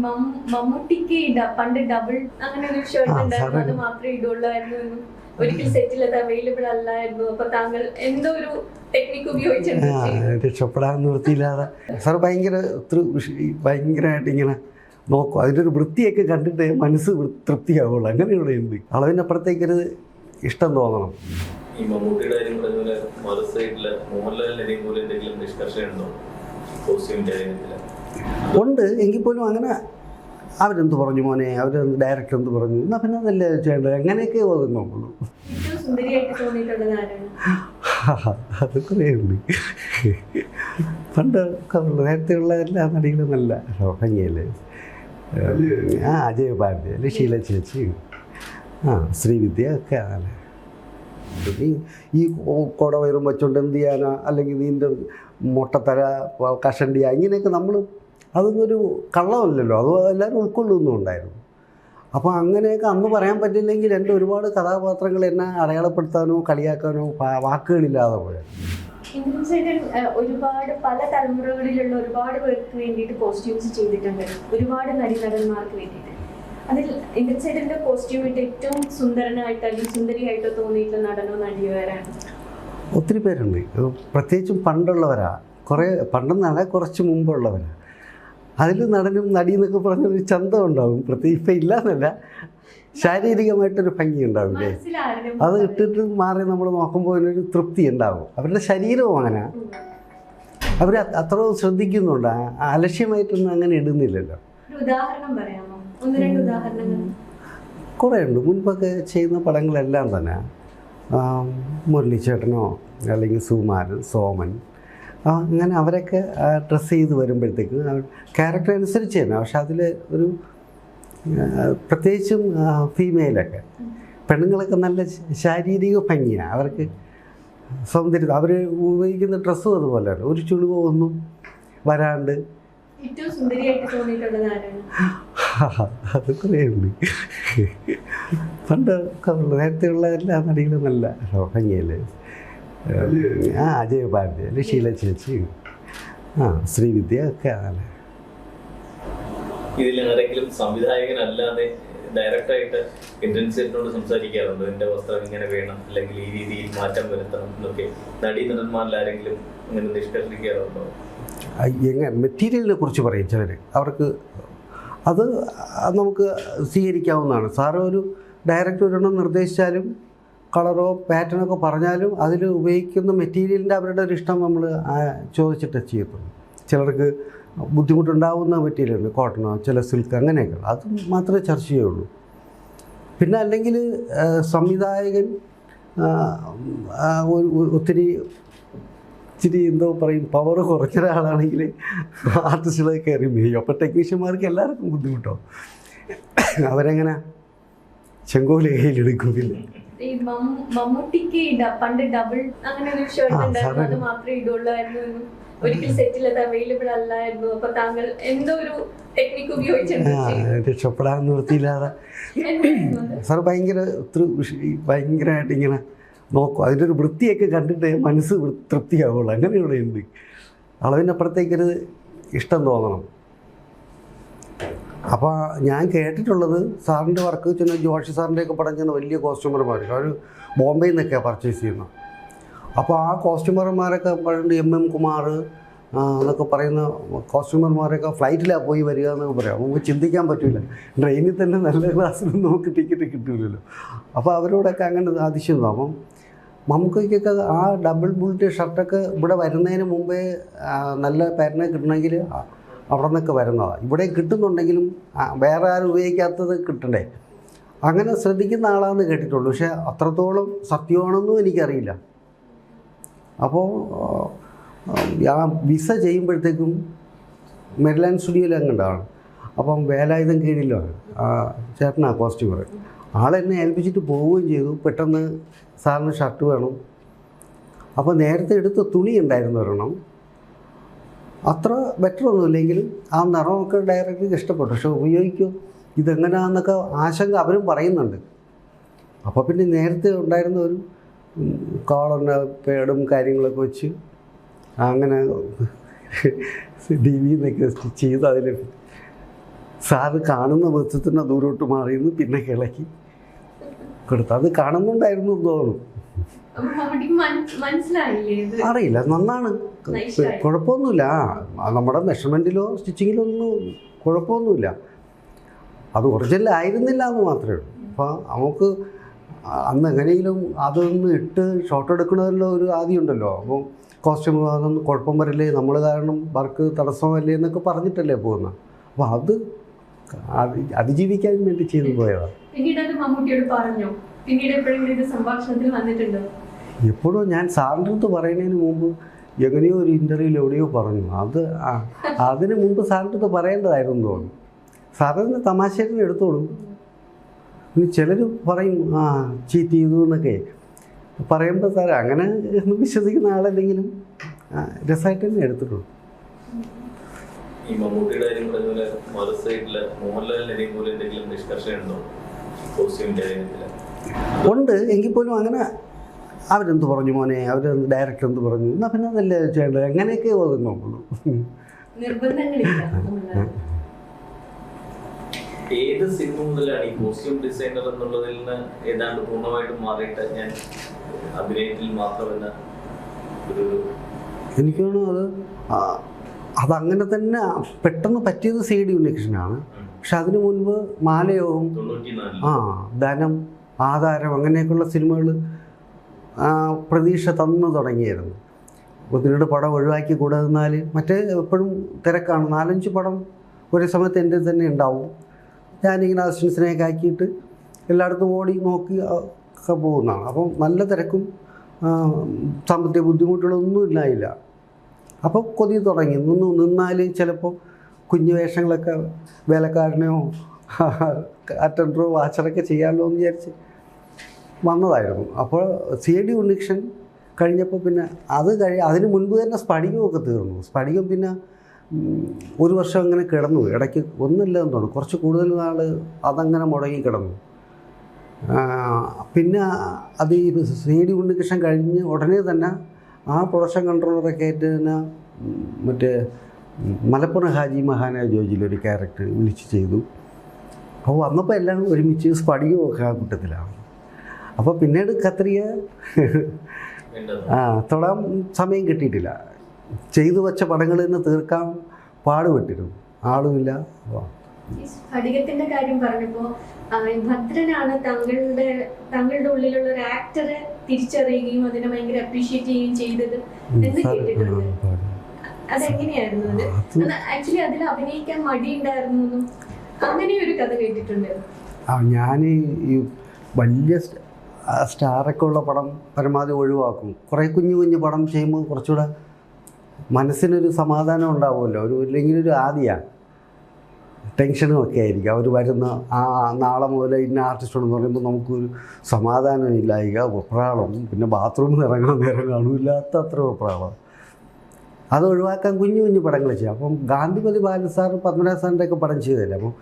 മമ്മൂട്ടിക്ക് പണ്ട് ഡബിൾ അങ്ങനെ ഒരു ഷർട്ട് ഉണ്ടായിരുന്നു, അത് മാത്രമേ ഇടുള്ളായിരുന്നു, ഒരിക്കൽ സെറ്റിൽ അത് അവൈലബിൾ അല്ലായിരുന്നു. അപ്പൊ താങ്കൾ എന്തോ ഒരു ടെക്നിക്ക് ഉപയോഗിച്ചിട്ടുണ്ട് രക്ഷപ്പെടാൻ നിർത്തിയില്ലാതെ സാർ ഭയങ്കരമായിട്ട് ഇങ്ങനെ നോക്കും. അതിൻ്റെ ഒരു വൃത്തിയൊക്കെ കണ്ടിട്ട് മനസ്സ് തൃപ്തിയാവുള്ളൂ. അങ്ങനെയുള്ളതുണ്ട്. അളവിനപ്പുറത്തേക്കൊരു ഇഷ്ടം തോന്നണം. ഈ മമ്മൂട്ടിയുടെ കാര്യം പറഞ്ഞ മറു സൈഡില് മോഹൻലാലിനെയും പോലെ എന്തെങ്കിലും നിഷ്കർഷയുണ്ടോ കോസ്റ്റ്യൂമിന്റെ കാര്യത്തില്? ഉണ്ട്. എങ്കിൽ പോലും അങ്ങനെ അവരെന്ത് പറഞ്ഞു മോനെ, അവരെന്ത് ഡയറക്ടർ എന്ത് പറഞ്ഞു, എന്നാൽ പിന്നെ അതല്ലേ ചെയ്യേണ്ടത്, അങ്ങനെയൊക്കെ തോന്നുന്നുള്ളൂ. അത് കുറേയുണ്ട്. പണ്ട് നേരത്തെ ഉള്ള എല്ലാ നടികളും നല്ല ഭംഗിയല്ലേ. അജയ് ഭാരതി, ഷീല ചേച്ചി, ശ്രീവിദ്യ ഒക്കെ നല്ല. ഈ കുട വയറും വെച്ചോണ്ട് എന്ത് ചെയ്യാനാ, അല്ലെങ്കിൽ നീൻ്റെ മുട്ടത്തര കഷണ്ടിയ, ഇങ്ങനെയൊക്കെ നമ്മൾ അതൊന്നൊരു കള്ളമല്ലല്ലോ, അത് എല്ലാവരും ഉൾക്കൊള്ളുന്നുണ്ടായിരുന്നു. അപ്പോൾ അങ്ങനെയൊക്കെ അന്ന് പറയാൻ പറ്റില്ലെങ്കിൽ എൻ്റെ ഒരുപാട് കഥാപാത്രങ്ങൾ എന്നെ അടയാളപ്പെടുത്താനോ കളിയാക്കാനോ വാക്കുകളില്ലാതെ പോയത്. ഒരുപാട് പല തലമുറകളിലുള്ള ഒരുപാട് പേർക്ക് വേണ്ടിയിട്ട് കോസ്റ്റ്യൂംസ് ചെയ്തിട്ടുണ്ട്, ഒരുപാട് നടന്മാർക്ക് വേണ്ടിയിട്ട്. അതിൽ ഇന്ദ്രൻസേട്ടൻ്റെ കോസ്റ്റ്യൂം ഇട്ട് ഏറ്റവും സുന്ദരനായിട്ടോ അല്ലെങ്കിൽ സുന്ദരിയായിട്ടോ തോന്നിയിട്ടുള്ള നടനോ നടിയോ ആരാണ്? ഒത്തിരി പേരുണ്ട്. പ്രത്യേകിച്ചും പണ്ടുള്ളവരാ, പണ്ടെന്നല്ല കുറച്ച് മുമ്പുള്ളവരാ. അതിൽ നടനും നടിയെന്നൊക്കെ പറഞ്ഞൊരു ചന്തം ഉണ്ടാവും. പ്രത്യേകിച്ച് ഇപ്പം ഇല്ലയെന്നല്ല, ശാരീരികമായിട്ടൊരു ഭംഗി ഉണ്ടാവില്ലേ, അത് ഇട്ടിട്ട് മാറി നമ്മൾ നോക്കുമ്പോൾ അതിനൊരു തൃപ്തി ഉണ്ടാവും. അവരുടെ ശരീരവും അങ്ങനെ, അവർ അത്ര ശ്രദ്ധിക്കുന്നുണ്ട്, അലക്ഷ്യമായിട്ടൊന്നും അങ്ങനെ ഇടുന്നില്ലല്ലോ. കുറേ ഉണ്ട്. മുൻപൊക്കെ ചെയ്യുന്ന പടങ്ങളെല്ലാം തന്നെ മുരളിച്ചേട്ടനോ അല്ലെങ്കിൽ സുകുമാരൻ, സോമൻ, അങ്ങനെ അവരൊക്കെ ഡ്രസ്സ് ചെയ്ത് വരുമ്പോഴത്തേക്കും ക്യാരക്ടർ അനുസരിച്ച് തന്നെ. പക്ഷെ അതിൽ ഒരു പ്രത്യേകിച്ചും ഫീമെയിലൊക്കെ പെണ്ണുങ്ങളൊക്കെ നല്ല ശാരീരിക ഭംഗിയാണ് അവർക്ക്, സൗന്ദര്യം. അവർ ഉപയോഗിക്കുന്ന ഡ്രസ്സും അതുപോലെയാണ്, ഒരു ചുളിവോ ഒന്നും വരാണ്ട്. അത് കുറേയുണ്ട്. പണ്ട് നേരത്തെ ഉള്ള എല്ലാ നടികളും നല്ല ഭംഗിയല്ലേ. അജയ് ഭാരതി, ഷീല ചേച്ചി, ശ്രീവിദ്യ ഒക്കെ നല്ല. ഇതിൽ ആരെങ്കിലും സംവിധായകനല്ലാതെ ഡയറക്റ്റായിട്ട് ഇന്ദ്രൻസേട്ടനോട് സംസാരിക്കാറുണ്ടോ? എൻ്റെ വസ്ത്രം ഇങ്ങനെ വേണം, അല്ലെങ്കിൽ ഈ രീതിയിൽ മാറ്റം വരുത്തണം എന്നൊക്കെ നടീനടന്മാരിൽ ആരെങ്കിലും അങ്ങനെ നിഷ്കർഷിക്കാറുണ്ടോ? മെറ്റീരിയലിനെ കുറിച്ച് പറയും ചിലർ. അവർക്ക് അത് നമുക്ക് സ്വീകരിക്കാവുന്നതാണ്. സാറ് ഒരു ഡയറക്ടർ ഒരെണ്ണം നിർദ്ദേശിച്ചാലും കളറോ പാറ്റേണൊക്കെ പറഞ്ഞാലും അതിൽ ഉപയോഗിക്കുന്ന മെറ്റീരിയലിൻ്റെ അവരുടെ ഒരു ഇഷ്ടം നമ്മൾ ചോദിച്ചിട്ട് ചെയ്യത്തുള്ളൂ. ചിലർക്ക് ബുദ്ധിമുട്ടുണ്ടാവുന്ന മെറ്റീരിയൽ, കോട്ടണോ ചില സിൽക്ക്, അങ്ങനെയൊക്കെ അത് മാത്രമേ ചർച്ച ചെയ്യുള്ളൂ. പിന്നെ അല്ലെങ്കിൽ സംവിധായകൻ ഒത്തിരി എന്തോ പറയും, പവർ കുറഞ്ഞ ഒരാളാണെങ്കിൽ ആർട്ടിസ്റ്റുകളെ കയറി മേയും. അപ്പോൾ ടെക്നീഷ്യന്മാർക്ക് എല്ലാവർക്കും ബുദ്ധിമുട്ടോ, അവരെങ്ങനെ ചെങ്കോല് കയ്യിലെടുക്കുന്നില്ല. മമ്മൂട്ടിക്ക് പണ്ട് ഡബിൾ അങ്ങനെ ഒരു ഷർട്ട് ഉണ്ടായിരുന്നു, അത് മാത്രമേ ഇടുള്ളായിരുന്നു, ഒരിക്കൽ സെറ്റിൽ അത് അവൈലബിൾ അല്ലായിരുന്നു. അപ്പൊ താങ്കൾ എന്തോ ഒരു ടെക്നിക്ക് ഉപയോഗിച്ചിട്ടുണ്ട് രക്ഷപ്പെടാൻ നിർത്തിയില്ലാതെ. സാർ ഭയങ്കരമായിട്ട് ഇങ്ങനെ നോക്കും. അതിൻ്റെ ഒരു വൃത്തിയൊക്കെ കണ്ടിട്ട് മനസ്സ് തൃപ്തിയാവുള്ളൂ. അങ്ങനെയുള്ളതുണ്ട്. അളവിനപ്പുറത്തേക്കൊരു ഇഷ്ടം തോന്നണം. അപ്പോൾ ഞാൻ കേട്ടിട്ടുള്ളത് സാറിൻ്റെ വർക്ക് ചെന്ന് ജോഷി സാറിൻ്റെയൊക്കെ പടം ചെന്ന് വലിയ കോസ്റ്റ്യൂമർമാർ, അവർ ബോംബെയിൽ നിന്നൊക്കെയാണ് പർച്ചേസ് ചെയ്യുന്നത്. അപ്പോൾ ആ കോസ്റ്റ്യൂമർമാരൊക്കെ പണ്ട് MM കുമാർ എന്നൊക്കെ പറയുന്ന കോസ്റ്റ്യൂമർമാരൊക്കെ ഫ്ലൈറ്റിലാണ് പോയി വരിക എന്നൊക്കെ പറയാം. നമുക്ക് ചിന്തിക്കാൻ പറ്റില്ല. ട്രെയിനിൽ തന്നെ നല്ല ക്ലാസ്സിൽ നമുക്ക് ടിക്കറ്റ് കിട്ടില്ലല്ലോ. അപ്പോൾ അവരോടൊക്കെ അങ്ങനെ അതിശയം തോന്നും. മമ്മൂക്കൊക്കെ ആ ഡബിൾ ബുൾട്ട് ഷർട്ടൊക്കെ ഇവിടെ വരുന്നതിന് മുമ്പേ നല്ല പാറ്റേൺ കിട്ടണമെങ്കിൽ അവിടെ നിന്നൊക്കെ വരുന്നതാണ്. ഇവിടെ കിട്ടുന്നുണ്ടെങ്കിലും വേറെ ആരും ഉപയോഗിക്കാത്തത് കിട്ടണ്ടേ, അങ്ങനെ ശ്രദ്ധിക്കുന്ന ആളാണെന്ന് കേട്ടിട്ടുള്ളൂ. പക്ഷേ അത്രത്തോളം സത്യമാണെന്നും എനിക്കറിയില്ല. അപ്പോൾ ആ വിസ ചെയ്യുമ്പോഴത്തേക്കും മെരിലാൻഡ് സ്റ്റുഡിയോയിൽ അങ്ങോട്ടാണ്. അപ്പം വേലായുധം കീഴിലാണ് ചേട്ടനാ കോസ്റ്റ്യൂമർ. ആളെന്നെ ഏൽപ്പിച്ചിട്ട് പോവുകയും ചെയ്തു. പെട്ടെന്ന് സാറിന് ഷർട്ട് വേണം. അപ്പോൾ നേരത്തെ എടുത്ത തുണി ഉണ്ടായിരുന്നു ഒരെണ്ണം, അത്ര ബെറ്റർ ഒന്നുമില്ലെങ്കിലും ആ നിറമൊക്കെ ഡയറക്ടർക്ക് ഇഷ്ടപ്പെട്ടു. പക്ഷെ ഉപയോഗിക്കും ഇതെങ്ങനെയാണെന്നൊക്കെ ആശങ്ക അവരും പറയുന്നുണ്ട്. അപ്പോൾ പിന്നെ നേരത്തെ ഉണ്ടായിരുന്ന ഒരു കോളറിൻ്റെ പേടും കാര്യങ്ങളൊക്കെ വെച്ച് അങ്ങനെ DV എന്നൊക്കെ സ്റ്റിച്ച് ചെയ്ത് അതിൽ സാറ് കാണുന്ന ബന്ധത്തിന് ദൂരോട്ട് മാറിയെന്ന് പിന്നെ കിളക്കി കൊടുത്തു. അത് കാണുന്നുണ്ടായിരുന്നു എന്ന് തോന്നുന്നു. അപ്പൊ മമ്മൂട്ടിക്ക് മനസ്സിലായില്ലേ ഇത്? അറിയില്ല, നന്നാണ്, കുഴപ്പമൊന്നുമില്ല. നമ്മുടെ മെഷർമെൻറ്റിലോ സ്റ്റിച്ചിങ്ങിലോ ഒന്നും കുഴപ്പമൊന്നുമില്ല. അത് ഒറിജിനൽ ആയിരുന്നില്ല എന്ന് മാത്രമേ ഉള്ളൂ. അപ്പോൾ നമുക്ക് അന്ന് എങ്ങനെയെങ്കിലും അതൊന്ന് ഇട്ട് ഷോട്ട് എടുക്കണമല്ലോ ഒരു ആദ്യം ഉണ്ടല്ലോ. അപ്പോൾ കോസ്റ്റ്യൂം അതൊന്നും കുഴപ്പം വരില്ലേ, നമ്മൾ കാരണം വർക്ക് തടസ്സമല്ലേ എന്നൊക്കെ പറഞ്ഞിട്ടല്ലേ പോകുന്നത്. അപ്പോൾ അത് അതിജീവിക്കാൻ വേണ്ടി ചെയ്തു പോയതാണ്. പിന്നീട് അത് മമ്മൂട്ടിയോട് പറഞ്ഞോ? പിന്നീട് എപ്പോഴെങ്കിലും ഇത് സംഭാഷണത്തിൽ വന്നിട്ടുണ്ടോ? എപ്പോഴും ഞാൻ സാറിൻ്റെ അടുത്ത് പറയുന്നതിന് മുമ്പ് എങ്ങനെയോ ഒരു ഇൻ്റർവ്യൂവിൽ എവിടെയോ പറഞ്ഞു. അതിന് മുമ്പ് സാറിൻ്റെ അടുത്ത് പറയേണ്ടതായിരുന്നു തോന്നുന്നു. സാറിന് തമാശയായിട്ട് എടുത്തോളൂ. ഇനി ചിലർ പറയും ചീറ്റ് ചെയ്തു എന്നൊക്കെ പറയുമ്പോൾ സാറേ അങ്ങനെ വിശ്വസിക്കുന്ന ആളല്ലെങ്കിലും രസമായിട്ട് തന്നെ എടുത്തിട്ടുള്ളൂ. ഈ മമ്മൂട്ടിയുടെ കാര്യം പറഞ്ഞ പോലെ മറുസൈഡില് മോഹൻലാലിനെ പോലെ എന്തെങ്കിലും നിഷ്കർഷയുണ്ടോ കോസ്റ്റ്യൂമിന്റെ കാര്യത്തില്? ഉണ്ട്, എങ്കിൽ പോലും അങ്ങനെ അവരെന്ത് പറഞ്ഞു മോനെ, അവർ ഡയറക്ടർ എന്ത് പറഞ്ഞു, എന്നാൽ പിന്നെ അതല്ലേ ചെയ്യേണ്ടത്, അങ്ങനെയൊക്കെ ഓതുന്നുള്ളൂ. ഏത് സിനിമ മുതലാണ് ഈ കോസ്റ്റ്യൂം ഡിസൈനർ എന്നുള്ളതിൽ നിന്ന് ഏതാണ്ട് പൂർണ്ണമായിട്ടും മാറിയിട്ട് ഞാൻ അഭിനയത്തിൽ മാത്രമല്ല ഒരു എനിക്ക് തോന്നുന്നു അതങ്ങനെ തന്നെ പെട്ടെന്ന് പറ്റിയത് CD ഉണ്ണികൃഷ്ണനാണ്. പക്ഷെ അതിനു മുൻപ് മാലയവും ധനം, ആധാരം അങ്ങനെയൊക്കെയുള്ള സിനിമകൾ പ്രതീക്ഷ തന്നു തുടങ്ങിയായിരുന്നു. 1-2 പടം ഒഴിവാക്കി കൂടെ നിന്നാൽ മറ്റേ എപ്പോഴും തിരക്കാണ്. 4-5 പടം ഒരേ സമയത്ത് എൻ്റെ തന്നെ ഉണ്ടാവും. ഞാനിങ്ങനെ അസിസ്റ്റൻസിനെയൊക്കെ ആക്കിയിട്ട് എല്ലായിടത്തും ഓടി നോക്കി ഒക്കെ പോകുന്നതാണ്. അപ്പം നല്ല തിരക്കും സാമ്പത്തിക ബുദ്ധിമുട്ടുകളൊന്നും ഇല്ലായില്ല. അപ്പോൾ കൊതി തുടങ്ങി. നിന്നാൽ ചിലപ്പോൾ കുഞ്ഞു വേഷങ്ങളൊക്കെ വേലക്കാരനെയോ അറ്റൻഡറോ വാച്ചറൊക്കെ ചെയ്യാമല്ലോ എന്ന് വിചാരിച്ച് വന്നതായിരുന്നു. അപ്പോൾ CD ഉണ്ണികൃഷ്ണൻ കഴിഞ്ഞപ്പോൾ പിന്നെ അതിന് മുൻപ് തന്നെ സ്ഫടികമൊക്കെ തീർന്നു. സ്ഫടികം പിന്നെ 1 വർഷം അങ്ങനെ കിടന്നു. ഇടയ്ക്ക് ഒന്നുമില്ലെന്ന് തോന്നുന്നു, കുറച്ച് കൂടുതൽ നാൾ അതങ്ങനെ മുടങ്ങി കിടന്നു. പിന്നെ അത് ഈ CD ഉണ്ണികൃഷ്ണൻ കഴിഞ്ഞ് ഉടനെ തന്നെ ആ പ്രൊഡക്ഷൻ കൺട്രോളറൊക്കെ ആയിട്ട് തന്നെ മറ്റേ മലപ്പുറം ഹാജി മഹാനായ ജോജിലൊരു ക്യാരക്ടർ വിളിച്ച് ചെയ്തു. അപ്പോൾ വന്നപ്പോൾ എല്ലാം ഒരുമിച്ച് സ്ഫടികമൊക്കെ ആ കൂട്ടത്തിലാണ്. അപ്പോൾ പിന്നീട് കത്രിക തൊടാൻ സമയം കിട്ടിയിട്ടില്ല. ചെയ്തു വെച്ച പടങ്ങളിൽ നിന്ന് തീർക്കാൻ പാടുപെട്ടിരുന്നു, ആളുമില്ല. സ്ഫടികത്തിന്റെ കാര്യം പറഞ്ഞപ്പോൾ ഭദ്രനാണ് താങ്കളുടെ ഉള്ളിലുള്ള ഒരു ആക്ടറെ തിരിച്ചറിയുകയും അതിനെ ഭയങ്കര അപ്രീഷിയേറ്റ് ചെയ്യുകയും ചെയ്തത് എന്ന് കേട്ടിട്ടുണ്ട്. അതെങ്ങനെയായിരുന്നു അത്? ആക്ച്വലി അതിൽ അഭിനയിക്കാൻ മടിയുണ്ടായിരുന്നു, അങ്ങനെ ഒരു കഥ കേട്ടിട്ടുണ്ട്. ഞാൻ ഈ വലിയ സ്റ്റാറൊക്കെ ഉള്ള പടം പരമാവധി ഒഴിവാക്കും. കുറേ കുഞ്ഞു പടം ചെയ്യുമ്പോൾ കുറച്ചുകൂടെ മനസ്സിനൊരു സമാധാനം ഉണ്ടാവുമല്ലോ. ഇല്ലെങ്കിൽ ഒരു ആദ്യമാണ് ടെൻഷനും ഒക്കെ ആയിരിക്കും. അവർ വരുന്ന നാളെ മുതൽ ഇന്ന ആർട്ടിസ്റ്റോടെന്ന് പറയുമ്പോൾ നമുക്കൊരു സമാധാനം ഇല്ലായിക, വെപ്രാളം, പിന്നെ ബാത്റൂമിൽ ഇറങ്ങാൻ നേരം കാണൂല്ലാത്ത അത്ര വെപ്രാളം. അത് ഒഴിവാക്കാൻ കുഞ്ഞു പടങ്ങൾ ചെയ്യാം. അപ്പം ഗാന്ധിപതി ബാലൻ സാർ പത്മനാഭ സാറിൻ്റെ ഒക്കെ പടം ചെയ്തല്ലേ. അപ്പം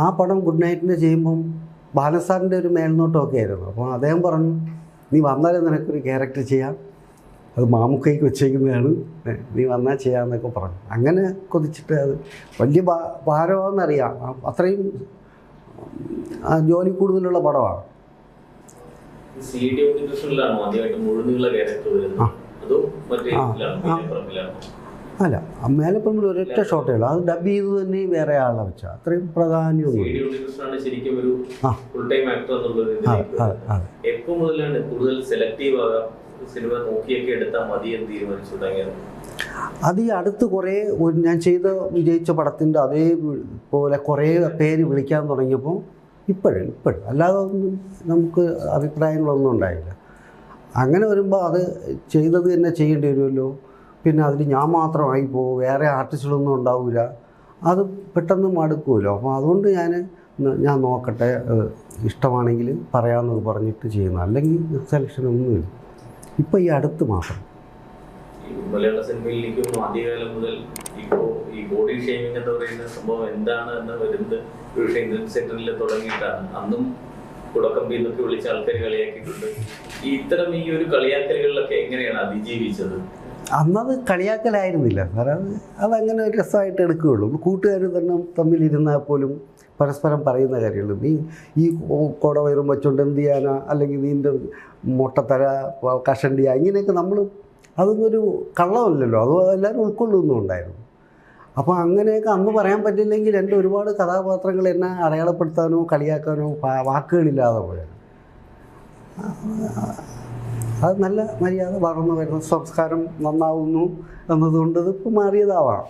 ആ പടം ഗുഡ് നൈറ്റിൻ്റെ ചെയ്യുമ്പം ബാലൻ സാറിൻ്റെ ഒരു മേൽനോട്ടമൊക്കെ ആയിരുന്നു. അപ്പോൾ അദ്ദേഹം പറഞ്ഞു, നീ വന്നാലേ നിനക്കൊരു ക്യാരക്ടർ ചെയ്യാം, അത് മാമുക്കൈക്ക് വെച്ചേക്കുന്നതാണ്, നീ വന്നാൽ ചെയ്യാമെന്നൊക്കെ പറഞ്ഞു. അങ്ങനെ കൊതിച്ചിട്ട് അത് വലിയ ഭാരമാണെന്നറിയാം. അത്രയും ജോലി കൂടുതലുള്ള പടമാണ്. അല്ല, മേലപ്പറമ്പിൽ ഒരൊറ്റ ഷോട്ടേ ഉള്ളൂ. അത് ഡബ് ചെയ്ത് തന്നെ വേറെ ആളെ വെച്ചാൽ അത്രയും പ്രാധാന്യമൊന്നും. അത് ഈ അടുത്ത് കുറേ ഞാൻ വിജയിച്ച പടത്തിൻ്റെ അതേപോലെ കുറേ പേര് വിളിക്കാൻ തുടങ്ങിയപ്പോൾ ഇപ്പോഴും അല്ലാതെ ഒന്നും നമുക്ക് അഭിപ്രായങ്ങളൊന്നും ഉണ്ടായില്ല. അങ്ങനെ വരുമ്പോൾ അത് ചെയ്തത് തന്നെ ചെയ്യേണ്ടി വരുമല്ലോ. പിന്നെ അതിൽ ഞാൻ മാത്രമായി പോകും, വേറെ ആർട്ടിസ്റ്റുകളൊന്നും ഉണ്ടാവില്ല, അത് പെട്ടെന്ന് മടുക്കുമല്ലോ. അപ്പോൾ അതുകൊണ്ട് ഞാൻ നോക്കട്ടെ, ഇഷ്ടമാണെങ്കിൽ പറയാമെന്നൊക്കെ പറഞ്ഞിട്ട് ചെയ്യുന്നു. അല്ലെങ്കിൽ സെലക്ഷനൊന്നുമില്ല. ഇപ്പം ഈ അടുത്ത് മാത്രം. മലയാള സിനിമയിലേക്കും ആദ്യകാലം മുതൽ ഇപ്പോൾ ഈ ബോഡി ഷേമിംഗ് എന്ന് പറയുന്ന സംഭവം എന്താണ് എന്ന് വരുന്നത് ഒരു ഇന്ത്യൻ സെക്ടറിൽ തുടങ്ങിയിട്ടാണ്. അന്നും കുടക്കമ്പി എന്നൊക്കെ വിളിച്ച ആൾക്കാർ കളിയാക്കിയിട്ടുണ്ട്. ഈ ഒരു കളിയാക്കലുകളിലൊക്കെ എങ്ങനെയാണ് അതിജീവിച്ചത്? അന്നത് കളിയാക്കലായിരുന്നില്ല സാറേ, അതങ്ങനെ ഒരു രസമായിട്ട് എടുക്കുകയുള്ളൂ. കൂട്ടുകാർ തന്നെ തമ്മിലിരുന്നാൽ പോലും പരസ്പരം പറയുന്ന കാര്യമുള്ളൂ. ഈ കോടവയറും വെച്ചുകൊണ്ട് എന്ത് ചെയ്യാനാ, അല്ലെങ്കിൽ നീൻ്റെ മുട്ടത്തര കഷണ്ടിയ, ഇങ്ങനെയൊക്കെ നമ്മൾ അതൊന്നും ഒരു കള്ളമല്ലല്ലോ, അത് എല്ലാവരും ഉൾക്കൊള്ളുന്നുണ്ടായിരുന്നു. അപ്പോൾ അങ്ങനെയൊക്കെ അന്ന് പറയാൻ പറ്റില്ലെങ്കിൽ എൻ്റെ ഒരുപാട് കഥാപാത്രങ്ങൾ എന്നെ അടയാളപ്പെടുത്താനോ കളിയാക്കാനോ വാക്കുകളില്ലാതെ പോയത്. അത് നല്ല മര്യാദ വളർന്നു വരുന്ന സംസ്കാരം നന്നാവുന്നു എന്നതുകൊണ്ട് ഇതിപ്പോൾ മാറിയതാവാം.